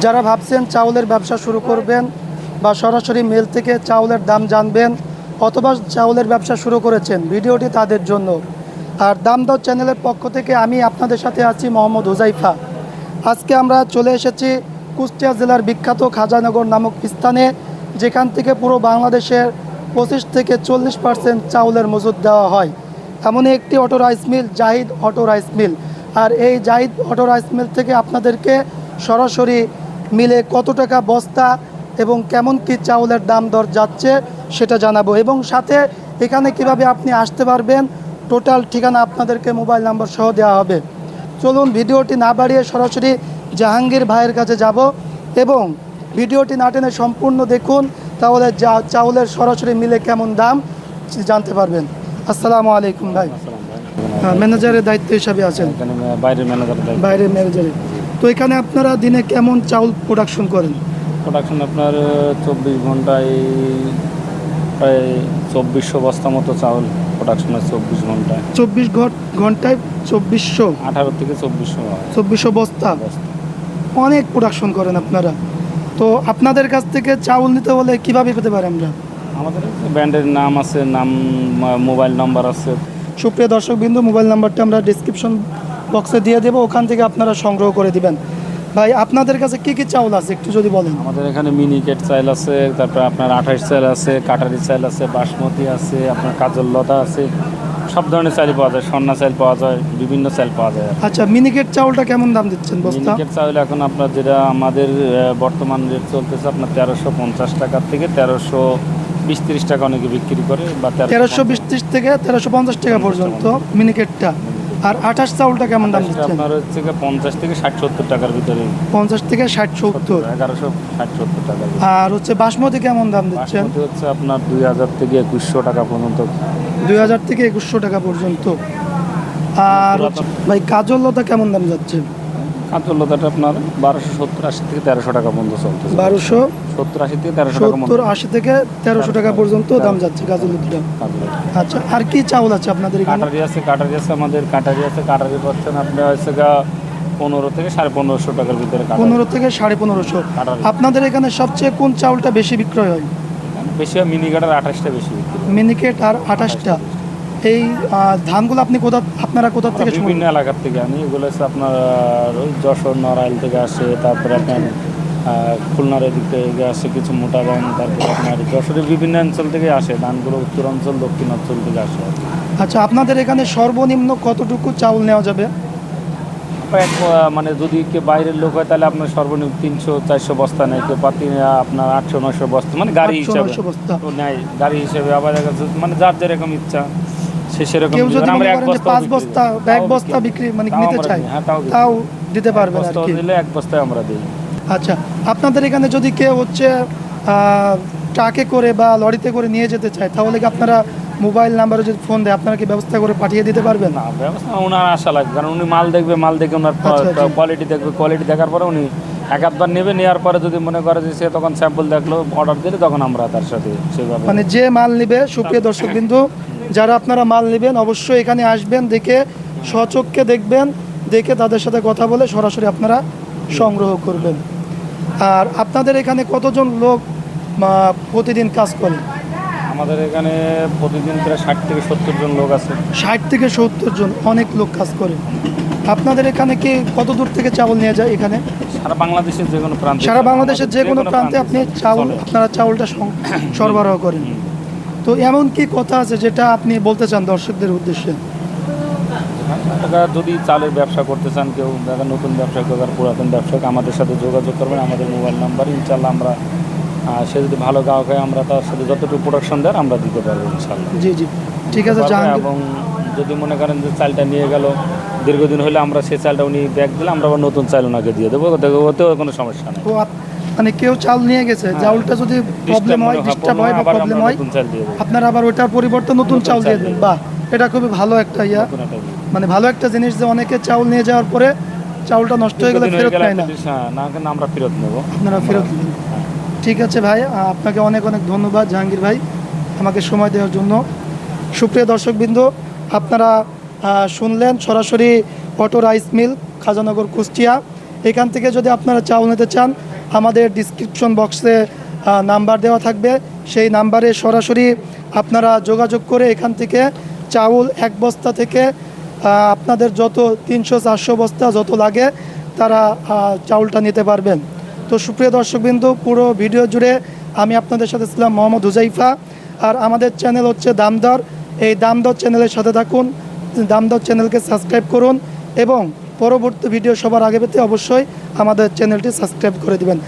যারা ভাবছেন চাউলের ব্যবসা শুরু করবেন বা সরাসরি মিল থেকে চাউলের দাম জানবেন অথবা চাউলের ব্যবসা শুরু করেছেন, ভিডিওটি তাদের জন্য। আর দাম দর চ্যানেলের পক্ষ থেকে আমি আপনাদের সাথে আছি মোহাম্মদ হুজাইফা। আজকে আমরা চলে এসেছি কুষ্টিয়া জেলার বিখ্যাত খাজানগর নামক স্থানে, যেখান থেকে পুরো বাংলাদেশের 25 থেকে 40% চাউলের মজুদ দেওয়া হয়। এমনই একটি auto rice mill Zahid auto rice mill. আর এই জাহিদ অটো রাইস মিল থেকে আপনাদেরকে সরাসরি মিলে কত টাকা বস্তা এবং কেমন কি চাউলের দাম দর যাচ্ছে সেটা জানাবো, এবং সাথে এখানে কিভাবে আপনি আসতে পারবেন টোটাল ঠিকানা আপনাদেরকে মোবাইল নাম্বার সহ দেওয়া হবে। চলুন ভিডিওটি না বাড়িয়ে সরাসরি জাহাঙ্গীর ভাইয়ের কাছে যাব এবং ভিডিওটি না টেনে সম্পূর্ণ দেখুন, তাহলে চাউলের সরাসরি মিলে কেমন দাম জানতে পারবেন। আসসালামু আলাইকুম ভাই। ম্যানেজারের দায়িত্ব হিসাবে আছেন? বাইরের ম্যানেজারে। তো এখানে আপনারা দিনে কেমন চাউল প্রোডাকশন করেন? প্রোডাকশন আপনার 24 ঘন্টায় প্রায় 2400 বস্তা মতো চাউল প্রোডাকশন হয়। 24 ঘন্টায় 24 ঘন্টায় 2400, 18 থেকে 2400 বস্তা। অনেক প্রোডাকশন করেন আপনারা। তো আপনাদের কাছ থেকে চাউল নিতে হলে কিভাবে পেতে পারি আমরা? আমাদের ব্র্যান্ডের নাম আছে, মোবাইল নাম্বার আছে। সুপ্রিয় দর্শকবৃন্দ, মোবাইল নাম্বারটা আমরা ডিসক্রিপশন বক্সে দিয়ে দেবো, ওখান থেকে আপনারা সংগ্রহ করে দিবেন। ভাই, আপনাদের কাছে কি কি চাউল আছে একটু যদি বলেন। আমাদের এখানে মিনিকেট চাল আছে, তারপরে আপনার 28 চাল আছে, কাটারি চাল আছে, বাসমতি আছে, আপনার কাজল লতা আছে, সব ধরনের চাল পাওয়া যায়। স্বর্ণা চাল পাওয়া যায়, বিভিন্ন চাল পাওয়া যায়। আচ্ছা, মিনিকেট চাউলটা কেমন দাম দিচ্ছেন বস্তা? মিনিকেট চাউল এখন আপনার যেটা আমাদের বর্তমান রেট চলতেছে আপনার 1350 টাকা থেকে 1320-30 টাকা অনেকে বিক্রি করে, বা 1320 থেকে 1350 টাকা পর্যন্ত মিনিকেটটা। আর 28 চাউলটা কেমন দাম দিচ্ছেন? আপনার হচ্ছে 50 থেকে 60-70 টাকার ভিতরে। 50 থেকে 60-70, 1160-70 টাকা। আর হচ্ছে বাসমতি কেমন দাম দিচ্ছেন? বাসমতি হচ্ছে আপনার 2000 থেকে 2100 টাকা পর্যন্ত। 2000 থেকে 2100 টাকা পর্যন্ত। আর ভাই, কাজল লতা কেমন দাম যাচ্ছে? কাজল লতাটা আপনার 1270-80 থেকে 1300 টাকা পর্যন্ত চলতেছে। 1270-80 থেকে 1300 টাকা, 70-80 থেকে 1300 টাকা পর্যন্ত দাম যাচ্ছে কাজল লতাটা। আচ্ছা, আর কি চাউল আছে আপনাদের এখানে? কাটারি আছে, আমাদের কাটারি পাচ্ছেন আপনার হচ্ছে 15 থেকে 1550 টাকার ভিতরে। 15 থেকে 1550। আপনাদের এখানে সবচেয়ে কোন চাউলটা বেশি বিক্রয় হয়? বেশি হয় মিনিকেট আর 28টা বেশি। মিনিকেট আর 28টা। এই ধানগুলো আপনারা কোথা থেকে? বিভিন্ন এলাকার থেকে আনি। এগুলো হচ্ছে আপনার ওই যশোর নড়াইল থেকে আসে, তারপরে আপনার খুলনার দিক থেকে আসে কিছু মোটা ধান, তারপরে আপনার যশোরের বিভিন্ন অঞ্চল থেকে আসে ধানগুলো, উত্তর অঞ্চল দক্ষিণ অঞ্চল থেকে আসে। আচ্ছা, আপনাদের এখানে সর্বনিম্ন কতটুকু চাউল নেওয়া যাবে? মানে যদি কেউ বাইরের লোক হয় তাহলে আপনার সর্বনিম্ন 300-400 বস্তা নেয়, কেউ পাতি আপনার 800-900 বস্তা, মানে গাড়ি হিসাবে নেয়। গাড়ি হিসেবে আবার মানে যার যেরকম ইচ্ছা সে সেরকম। আমরা 1 বস্তা বিক্রি মানে নিতে চাই, তাও দিতে পারবেন আর কি? দিলে 1 বস্তায় আমরা দিই। আচ্ছা, আপনাদের এখানে যদি কেউ হচ্ছে ট্রাকে করে বা লরিতে করে নিয়ে যেতে চায়, তাহলে কি আপনারা মোবাইল নাম্বারে যদি ফোন দেয় আপনারা কি ব্যবস্থা করে পাঠিয়ে দিতে পারবেন? না, ব্যবস্থা ওনার আশা লাগবে, কারণ উনি মাল দেখবে, ওনার কোয়ালিটি দেখবে, কোয়ালিটি দেখার পরে উনি একবার নেবে। নেওয়ার পরে যদি মনে করে যে সে তখন স্যাম্পল দেখলো, অর্ডার দিলে তখন আমরা তার সাথে সেভাবে মানে যে মাল নেবে। সুপ্রিয় দর্শকবৃন্দু, যারা আপনারা মাল নেবেন অবশ্যই এখানে আসবেন, দেখে স্বচক্ষে দেখবেন, দেখে তাদের সাথে কথা বলে সরাসরি আপনারা সংগ্রহ করবেন। আর আপনাদের এখানে কতজন লোক প্রতিদিন কাজ করে? আমাদের এখানে প্রতিদিন প্রায় 60 থেকে 70 জন লোক আছে। 60 থেকে 70 জন, অনেক লোক কাজ করে। আপনাদের এখানে কি কত দূর থেকে চাউল নিয়ে যায় এখানে? সারা বাংলাদেশের যে কোনো প্রান্তে। সারা বাংলাদেশের যে কোনো প্রান্তে আপনারা চাউলটা সরবরাহ করেন। তো এমন কি কথা আছে যেটা আপনি বলতে চান দর্শকদের উদ্দেশ্যে? যদি চালের ব্যবসা করতে চান, কেউ নতুন ব্যবসা করবে, পুরাতন ব্যবসায়িক আমাদের সাথে যোগাযোগ করবেন। আমাদের মোবাইল নাম্বার, ইনশাল্লাহ আমরা সে যদি ভালো গ্রাহক হয় আমরা তার সাথে যতটুকু প্রোডাকশন দেয় আমরা দিতে পারবো ইনশাল্লাহ। জি জি, ঠিক আছে। এবং যদি মনে করেন যে চালটা নিয়ে গেল দীর্ঘদিন হলে, আমরা সেই চালটা উনি ব্যাগ দিলে আমরা আবার নতুন চাল ওনাকে দিয়ে দেবো, ওতেও কোনো সমস্যা নেই। মানে কেউ চাল নিয়ে গেছে, চাউলটা যদি প্রবলেম হয়, ডিস্টার্ব হয় বা প্রবলেম হয়, আপনারা আবার ওইটার পরিবর্তে নতুন চাউল দিয়ে দেবেন। বাহ, এটা খুবই ভালো একটা মানে ভালো একটা জিনিস যে অনেকে চাউল নিয়ে যাওয়ার পরে চাউলটা নষ্ট হয়ে গেলে ফেরত নেয় না। আমরা ফেরত নেবো, আপনারা ফেরত নেবেন। ঠিক আছে ভাই, আপনাকে অনেক অনেক ধন্যবাদ জাহাঙ্গীর ভাই আমাকে সময় দেওয়ার জন্য। সুপ্রিয় দর্শকবৃন্দ, আপনারা শুনলেন সরাসরি auto rice mill Khajanagar Kushtia. এখান থেকে যদি আপনারা চাউল নিতে চান আমাদের ডিসক্রিপশন বক্সে নাম্বার দেওয়া থাকবে। সেই নাম্বারে সরাসরি আপনারা যোগাযোগ করে এখান থেকে চাউল এক বস্তা থেকে আপনাদের যত 300-400 বস্তা যত লাগে তারা চাউলটা নিতে পারবেন। তো সুপ্রিয় দর্শকবৃন্দু, পুরো ভিডিও জুড়ে আমি আপনাদের সাথে ছিলাম মোহাম্মদ হুজাইফা। আর আমাদের চ্যানেল হচ্ছে দামদর। এই দামদর চ্যানেলের সাথে থাকুন, দামদর চ্যানেলকে সাবস্ক্রাইব করুন এবং পরবর্তী ভিডিও সবার আগে পেতে অবশ্যই আমাদের চ্যানেলটি সাবস্ক্রাইব করে দিবেন।